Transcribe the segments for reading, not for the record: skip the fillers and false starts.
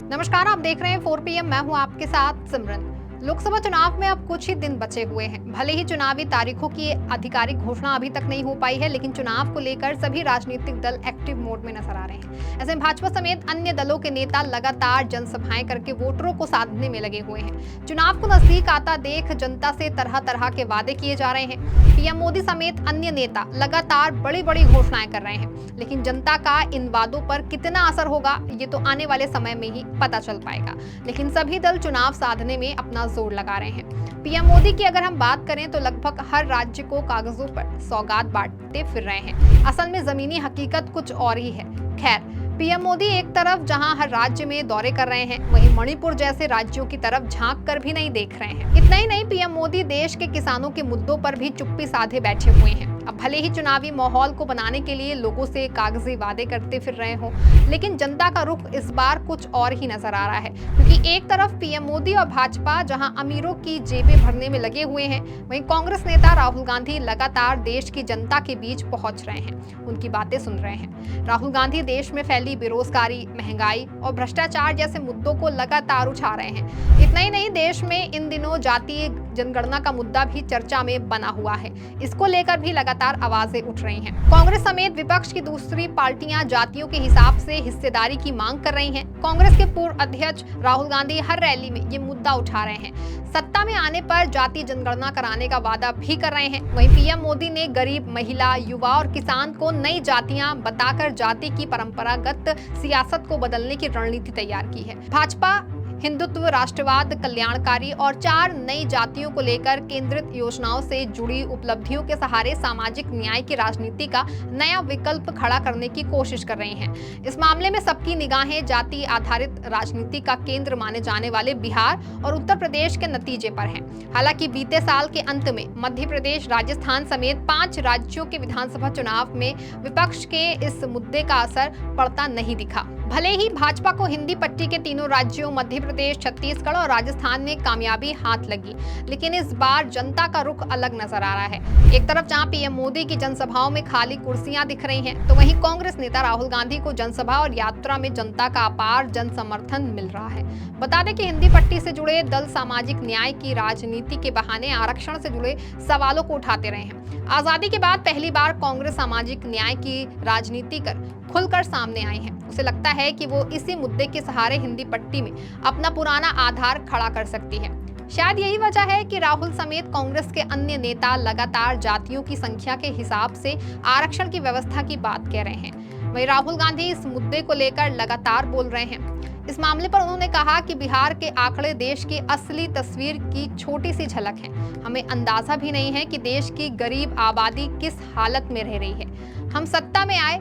नमस्कार, आप देख रहे हैं 4 PM। मैं हूं आपके साथ सिमरन। लोकसभा चुनाव में अब कुछ ही दिन बचे हुए हैं। भले ही चुनावी तारीखों की आधिकारिक घोषणा अभी तक नहीं हो पाई है, लेकिन चुनाव को लेकर सभी राजनीतिक दल एक्टिव मोड में नजर आ रहे हैं। ऐसे में भाजपा समेत अन्य दलों के नेता लगातार जनसभाएं करके वोटरों को साधने में लगे हुए हैं। चुनाव को नजदीक आता देख जनता से तरह तरह के वादे किए जा रहे हैं। पीएम मोदी समेत अन्य नेता लगातार बड़ी बड़ी घोषणाएं कर रहे हैं, लेकिन जनता का इन वादों पर कितना असर होगा ये तो आने वाले समय में ही पता चल पाएगा। लेकिन सभी दल चुनाव साधने में अपना जोर लगा रहे हैं। पीएम मोदी की अगर हम बात करें तो लगभग हर राज्य को कागजों पर सौगात बांटते फिर रहे हैं। असल में जमीनी हकीकत कुछ और ही है। खैर, पीएम मोदी एक तरफ जहां हर राज्य में दौरे कर रहे हैं, वहीं मणिपुर जैसे राज्यों की तरफ झांक कर भी नहीं देख रहे हैं। इतना ही नहीं, पीएम मोदी देश के किसानों के मुद्दों पर भी चुप्पी साधे बैठे हुए हैं। अब भले ही चुनावी माहौल को बनाने के लिए लोगों से कागजी वादे करते फिर रहे हों, लेकिन जनता का रुख इस बार कुछ और ही नजर आ रहा है। क्योंकि एक तरफ पीएम मोदी और भाजपा जहां अमीरों की जेबें भरने में लगे हुए हैं, वहीं कांग्रेस नेता राहुल गांधी लगातार देश की जनता के बीच पहुंच रहे हैं, उनकी बातें सुन रहे हैं। राहुल गांधी देश में फैली बेरोजगारी, महंगाई और भ्रष्टाचार जैसे मुद्दों को लगातार उठा रहे हैं। इतना ही नहीं, देश में इन दिनों जातीय जनगणना का मुद्दा भी चर्चा में बना हुआ है। इसको लेकर भी लगातार आवाजें उठ रही हैं। कांग्रेस समेत विपक्ष की दूसरी पार्टियां जातियों के हिसाब से हिस्सेदारी की मांग कर रही हैं। कांग्रेस के पूर्व अध्यक्ष राहुल गांधी हर रैली में ये मुद्दा उठा रहे हैं। सत्ता में आने पर जाति जनगणना कराने का वादा भी कर रहे हैं। वहीं पीएम मोदी ने गरीब, महिला, युवा और किसान को नई जातियां बताकर जाति की परंपरागत सियासत को बदलने की रणनीति तैयार की है। भाजपा हिंदुत्व, राष्ट्रवाद, कल्याणकारी और 4 नई जातियों को लेकर केंद्रित योजनाओं से जुड़ी उपलब्धियों के सहारे सामाजिक न्याय की राजनीति का नया विकल्प खड़ा करने की कोशिश कर रही हैं। इस मामले में सबकी निगाहें जाति आधारित राजनीति का केंद्र माने जाने वाले बिहार और उत्तर प्रदेश के नतीजे पर हैं। हालांकि बीते साल के अंत में मध्य प्रदेश, राजस्थान समेत 5 राज्यों के विधानसभा चुनाव में विपक्ष के इस मुद्दे का असर पड़ता नहीं दिखा। भले ही भाजपा को हिंदी पट्टी के तीनों राज्यों मध्य प्रदेश, छत्तीसगढ़ और राजस्थान में कामयाबी हाथ लगी, लेकिन इस बार जनता का रुख अलग नजर आ रहा है। एक तरफ जहां पीएम मोदी की जनसभाओं में खाली कुर्सियां दिख रही हैं, तो वहीं कांग्रेस नेता राहुल गांधी को जनसभा और यात्रा में जनता का अपार जन समर्थन मिल रहा है। बता दें कि हिंदी पट्टी से जुड़े दल सामाजिक न्याय की राजनीति के बहाने आरक्षण से जुड़े सवालों को उठाते रहे हैं। आजादी के बाद पहली बार कांग्रेस सामाजिक न्याय की राजनीति कर खुलकर सामने आई है। उसे लगता है कि वो इसी मुद्दे के सहारे हिंदी पट्टी में अपना पुराना आधार खड़ा कर सकती है। शायद यही वजह है कि राहुल समेत कांग्रेस के अन्य नेता लगातार जातियों की संख्या के हिसाब से आरक्षण की व्यवस्था की बात कह रहे हैं। वहीं राहुल गांधी इस मुद्दे को लेकर लगातार बोल रहे हैं। इस मामले पर उन्होंने कहा कि बिहार के आंकड़े देश की असली तस्वीर की छोटी सी झलक है। हमें अंदाजा भी नहीं है कि देश की गरीब आबादी किस हालत में रह रही है। हम सत्ता में आए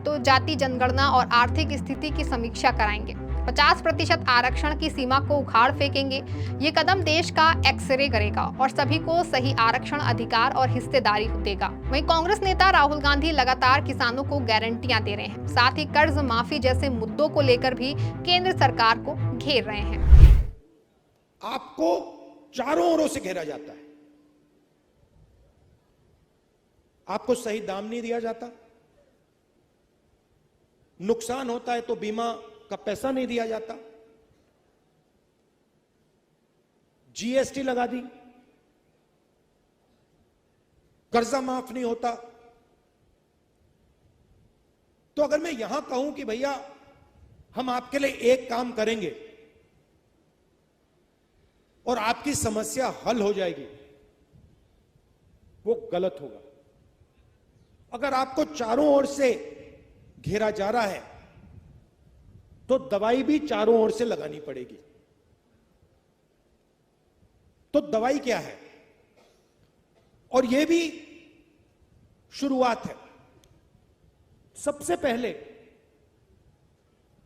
तो जाति जनगणना और आर्थिक स्थिति की समीक्षा कराएंगे। 50% आरक्षण की सीमा को उखाड़ फेंकेंगे। ये कदम देश का एक्सरे करेगा और सभी को सही आरक्षण अधिकार और हिस्सेदारी देगा। वहीं कांग्रेस नेता राहुल गांधी लगातार किसानों को गारंटियां दे रहे हैं, साथ ही कर्ज माफी जैसे मुद्दों को लेकर भी केंद्र सरकार को घेर रहे हैं। आपको चारों ओरों से घेरा जाता है, आपको सही दाम नहीं दिया जाता, नुकसान होता है तो बीमा का पैसा नहीं दिया जाता, जीएसटी लगा दी, कर्जा माफ नहीं होता। तो अगर मैं यहां कहूं कि भैया हम आपके लिए एक काम करेंगे और आपकी समस्या हल हो जाएगी, वो गलत होगा। अगर आपको चारों ओर से घेरा जा रहा है तो दवाई भी चारों ओर से लगानी पड़ेगी। तो दवाई क्या है? और यह भी शुरुआत है। सबसे पहले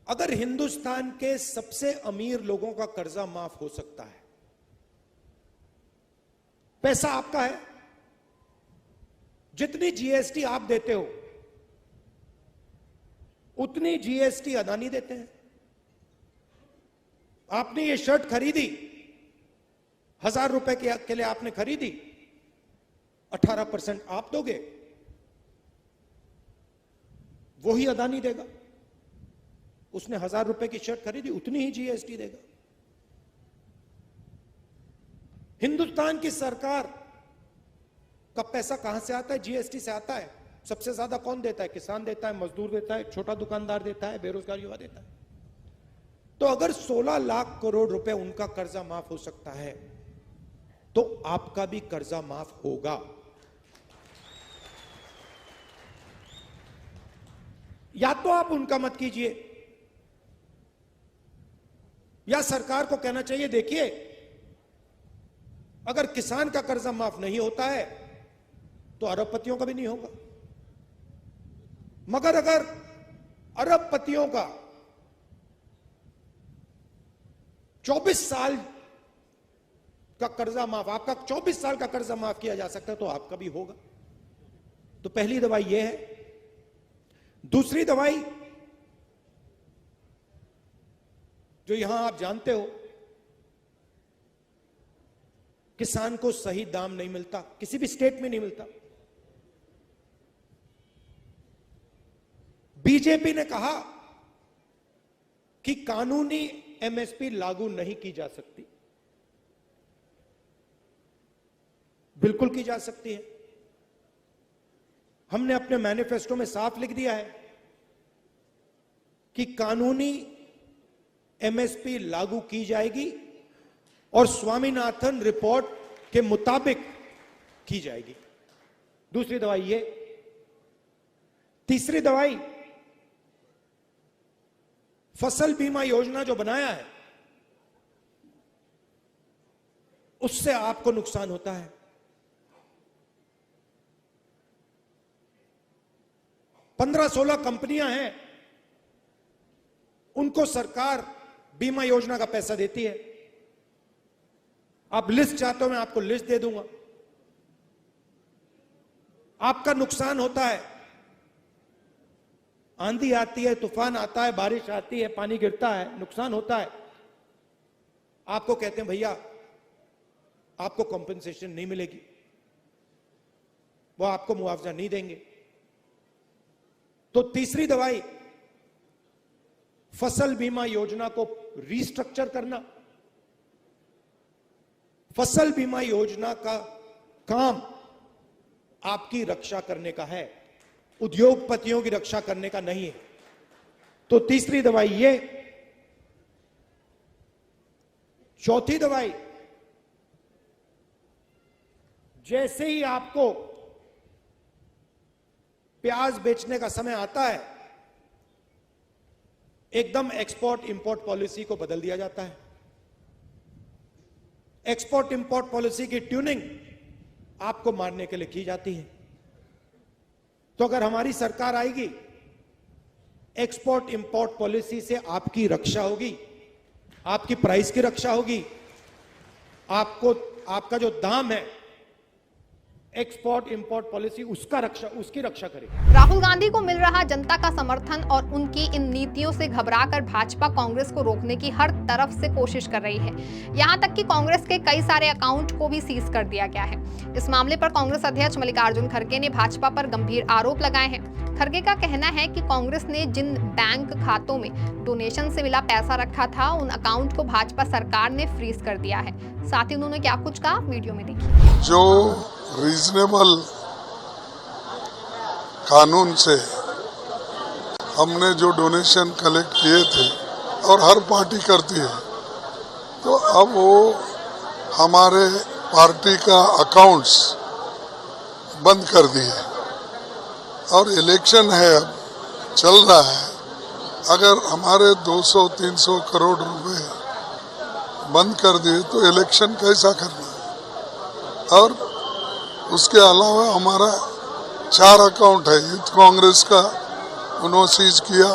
अगर हिंदुस्तान के सबसे अमीर लोगों का कर्जा माफ हो सकता है, पैसा आपका है, जितनी जीएसटी आप देते हो उतनी जीएसटी अदानी देते हैं। आपने ये शर्ट खरीदी, 1000 रुपए के लिए आपने खरीदी, 18% आप दोगे, वही अदानी देगा। उसने 1000 रुपए की शर्ट खरीदी, उतनी ही जीएसटी देगा। हिंदुस्तान की सरकार का पैसा कहां से आता है? जीएसटी से आता है। सबसे ज्यादा कौन देता है? किसान देता है, मजदूर देता है, छोटा दुकानदार देता है, बेरोजगार युवा देता है। तो अगर 16 लाख करोड़ रुपए उनका कर्जा माफ हो सकता है तो आपका भी कर्जा माफ होगा। या तो आप उनका मत कीजिए, या सरकार को कहना चाहिए देखिए अगर किसान का कर्जा माफ नहीं होता है तो अरबपतियों का भी नहीं होगा, मगर अगर अरबपतियों का 24 साल का कर्जा माफ, आपका 24 साल का कर्जा माफ किया जा सकता है तो आपका भी होगा। तो पहली दवाई यह है। दूसरी दवाई जो यहां आप जानते हो, किसान को सही दाम नहीं मिलता, किसी भी स्टेट में नहीं मिलता। बीजेपी ने कहा कि कानूनी एमएसपी लागू नहीं की जा सकती। बिल्कुल की जा सकती है। हमने अपने मैनिफेस्टो में साफ लिख दिया है कि कानूनी एमएसपी लागू की जाएगी और स्वामीनाथन रिपोर्ट के मुताबिक की जाएगी। दूसरी दवाई ये। तीसरी दवाई, फसल बीमा योजना जो बनाया है उससे आपको नुकसान होता है। 15-16 कंपनियां हैं, उनको सरकार बीमा योजना का पैसा देती है। आप लिस्ट चाहते हो, मैं आपको लिस्ट दे दूंगा। आपका नुकसान होता है, आंधी आती है, तूफान आता है, बारिश आती है, पानी गिरता है, नुकसान होता है। आपको कहते हैं भैया आपको कॉम्पेंसेशन नहीं मिलेगी, वो आपको मुआवजा नहीं देंगे। तो तीसरी दवाई, फसल बीमा योजना को रीस्ट्रक्चर करना। फसल बीमा योजना का काम आपकी रक्षा करने का है, उद्योगपतियों की रक्षा करने का नहीं है। तो तीसरी दवाई ये। चौथी दवाई, जैसे ही आपको प्याज बेचने का समय आता है एकदम एक्सपोर्ट इंपोर्ट पॉलिसी को बदल दिया जाता है। एक्सपोर्ट इंपोर्ट पॉलिसी की ट्यूनिंग आपको मारने के लिए की जाती है। तो अगर हमारी सरकार आएगी, एक्सपोर्ट इंपोर्ट पॉलिसी से आपकी रक्षा होगी, आपकी प्राइस की रक्षा होगी, आपका जो दाम है एक्सपोर्ट इंपोर्ट पॉलिसी उसकी रक्षा करेगी। राहुल गांधी को मिल रहा जनता का समर्थन और उनकी इन नीतियों से घबराकर भाजपा कांग्रेस को रोकने की हर तरफ से कोशिश कर रही है। यहां तक कि कांग्रेस के कई सारे अकाउंट को भी सीज कर दिया गया है। इस मामले पर कांग्रेस अध्यक्ष मल्लिकार्जुन खड़गे ने भाजपा पर गंभीर आरोप लगाए हैं। खड़गे का कहना है कि कांग्रेस ने जिन बैंक खातों में डोनेशन से मिला पैसा रखा था, उन अकाउंट को भाजपा सरकार ने फ्रीज कर दिया है। साथ ही उन्होंने क्या कुछ कहा, वीडियो में देखिए। जो रीजनेबल कानून से हमने जो डोनेशन कलेक्ट किए थे और हर पार्टी करती है, तो अब वो हमारे पार्टी का अकाउंट्स बंद कर दिए और इलेक्शन है, अब चल रहा है। अगर हमारे 200-300 करोड़ रुपए बंद कर दिए तो इलेक्शन कैसा करना है। और उसके अलावा हमारा 4 अकाउंट है, यूथ कांग्रेस का उन्होंने सीज किया,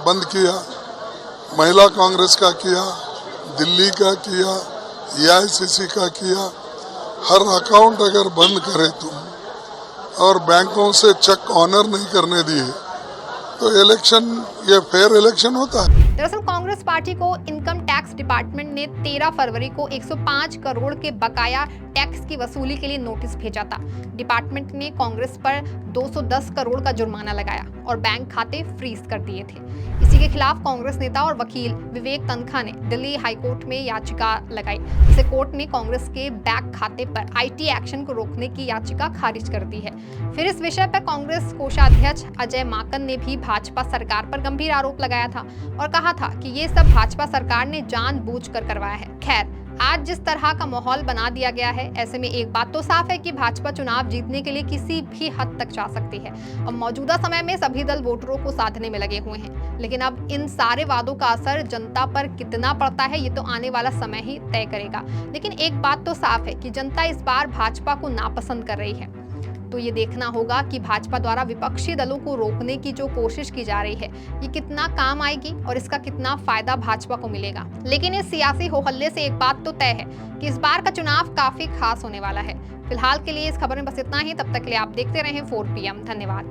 बंद किया, महिला कांग्रेस का किया, दिल्ली का किया, AICC का किया। हर अकाउंट अगर बंद करे तुम और बैंकों से चेक ऑनर नहीं करने दिए तो इलेक्शन ये फेयर इलेक्शन होता है। दरअसल कांग्रेस पार्टी को इनकम टैक्स डिपार्टमेंट ने 13 फरवरी को 105 करोड़ के बकाया टैक्स की वसूली के लिए नोटिस भेजा था। डिपार्टमेंट ने कांग्रेस पर 210 करोड़ का जुर्माना लगाया और बैंक खाते फ्रीज कर दिए थे। इसी के खिलाफ कांग्रेस नेता और वकील विवेक तनखा ने दिल्ली हाईकोर्ट में याचिका लगाई, जिसे कोर्ट ने कांग्रेस के बैंक खाते पर आईटी एक्शन को रोकने की याचिका खारिज कर दी है। फिर इस विषय पर कांग्रेस कोषाध्यक्ष अजय माकन ने भी भाजपा सरकार पर गंभीर आरोप लगाया था और कहा था कि ये सब भाजपा सरकार ने जानबूझकर करवाया है। खैर, आज जिस तरह का माहौल बना दिया गया है, ऐसे में एक बात तो साफ है कि भाजपा चुनाव जीतने के लिए किसी भी हद तक जा सकती है। अब मौजूदा समय में सभी दल वोटरों को साधने में लगे हुए हैं, लेकिन अब इन सारे वादों का असर जनता पर कितना पड़ता है ये तो आने वाला समय ही तय करेगा। लेकिन एक बात तो साफ है कि जनता इस बार भाजपा को नापसंद कर रही है। तो ये देखना होगा कि भाजपा द्वारा विपक्षी दलों को रोकने की जो कोशिश की जा रही है, ये कितना काम आएगी और इसका कितना फायदा भाजपा को मिलेगा। लेकिन इस सियासी हो हल्ले से एक बात तो तय है कि इस बार का चुनाव काफी खास होने वाला है। फिलहाल के लिए इस खबर में बस इतना ही। तब तक के लिए आप देखते रहें 4 PM। धन्यवाद।